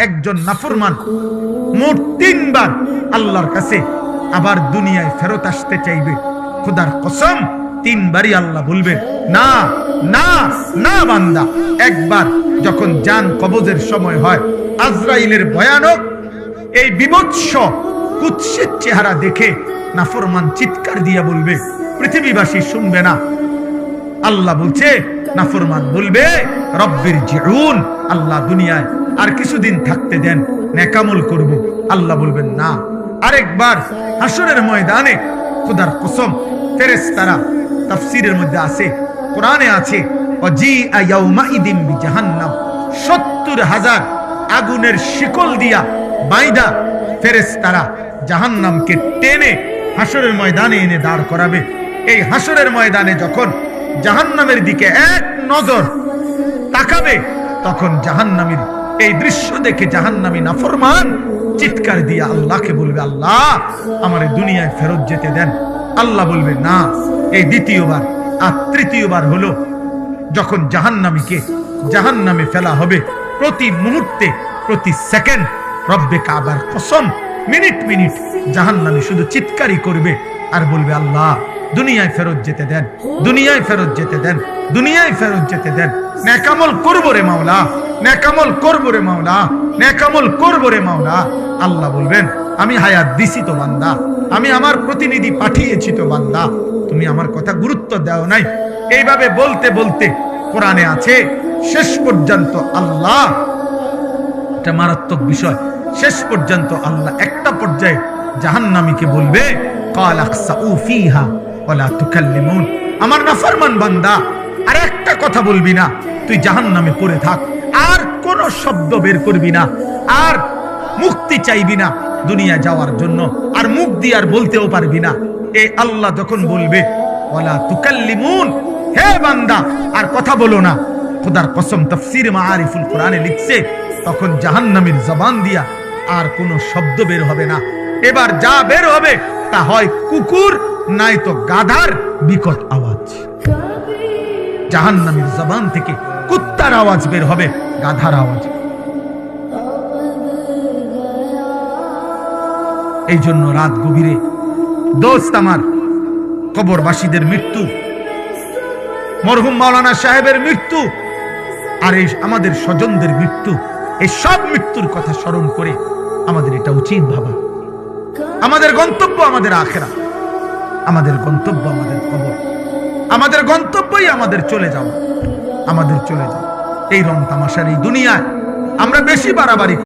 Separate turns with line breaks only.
একজন নাফরমান মোট 3 বার আল্লাহর কাছে আবার দুনিয়ায় ফেরত আসতে চাইবে। খোদার কসম 3 বারই আল্লাহ বলবেন না না না বান্দা। একবার যখন জান কবজের সময় হয়, আজরাইলের ভয়ানক এই বিভৎস কুৎসিত চেহারা দেখে নাফরমান চিৎকার দিয়া বলবে, পৃথিবীবাসী শুনবে না। আল্লাহ বলছে, নাফরমান বলবে রব্বির জিউন, আল্লাহ দুনিয়ায় আর কিছুদিন থাকতে দেন, নেকামল করব। আল্লাহ বলবেন না। আরেকবার হাসরের ময়দানে খোদার কসম ফেরেশতারা, তাফসীরের মধ্যে আছে, কোরআনে আছে, ওয়াজিআ ইয়াউমাইদিন বিজাহান্নাম, ৭০,০০০ আগুনের শিকল দিয়া বাইদা ফেরেশতারা জাহান্নামকে টেনে হাসরের ময়দানে এনে দাঁড় করাবে। এই হাসরের ময়দানে যখন জাহান্নামের দিকে এক নজর তাকাবে, তখন জাহান্নামীর এই দৃশ্য দেখে জাহান্নামী নাফরমান চিৎকার দিয়ে আল্লাহকে বলবে, আল্লাহ আমারে দুনিয়ায় ফেরত যেতে দেন। আল্লাহ বলবে না। এই দ্বিতীয়বার। আর তৃতীয়বার হলো যখন জাহান্নামীকে জাহান্নামে ফেলা হবে, প্রতি মুহূর্তে প্রতি সেকেন্ড রব্বে কাবার কসম মিনিট মিনিট জাহান্নামী শুধু চিৎকারই করবে আর বলবে, আল্লাহ দুনিয়ায় ফেরত যেতে দেন, দুনিয়ায় ফেরত যেতে দেন, দুনিয়ায় ফেরত যেতে দেন। নেকামল করবো রে মাওলা, নেকামল করবো রে মাওলা, নেকামল করবো রে মাওলা। আল্লাহ বলবেন, আমি হায়াত দিছি তো বান্দা, আমি আমার প্রতিনিধি পাঠিয়েছি তো বান্দা, তুমি আমার কথা গুরুত্ব দাও নাই। এইভাবে বলতে বলতে কোরআনে আছে, শেষ পর্যন্ত আল্লাহ, এটা মারাত্মক বিষয়, শেষ পর্যন্ত আল্লাহ একটা পর্যায়ে জাহান্নামীকে বলবে, কাল আকসাউ ফিহা ওয়ালা তুকাল্লিমুন, আমার নাফরমান বান্দা আর একটা কথা বলবি না, তুই জাহান্নামে পড়ে থাক, আর কোন শব্দ বের করবি না, আর মুক্তি চাইবি না দুনিয়া যাওয়ার জন্য, আর মুখ দিয়ে আর বলতেও পারবি না। এই আল্লাহ যখন বলবে ওয়ালা তুকাল্লিমুন, হে বান্দা আর কথা বলো না, খোদার কসম তাফসীর মাআরিফুল কোরআনে লিখছে, তখন জাহান্নামীর জবান দিয়া আর কোনো শব্দ বের হবে না। এবার যা বের হবে তা হয় কুকুর নাই তো গাধার বিকট আওয়াজ। জাহান্নামীর জবান থেকে কুত্তার আওয়াজ বের হবে, গাধার আওয়াজ। এই জন্য রাত গভীরে দোস্ত আমার, কবরবাসীদের মৃত্যু, মরহুম মাওলানা সাহেবের মৃত্যু, আর এই আমাদের স্বজনদের মৃত্যু, এই সব মৃত্যুর কথা স্মরণ করে আমাদের এটা উচিত ভাবা। আমাদের গন্তব্য আমাদের আখিরাত, আমাদের গন্তব্য আমাদের কবর, আমাদের গন্তব্যই আমাদের চলে যাওয়া, আমাদের চলে যাওয়া। এই রং তামাশার এই দুনিয়ায় আমরা বেশি বাড়াবাড়ি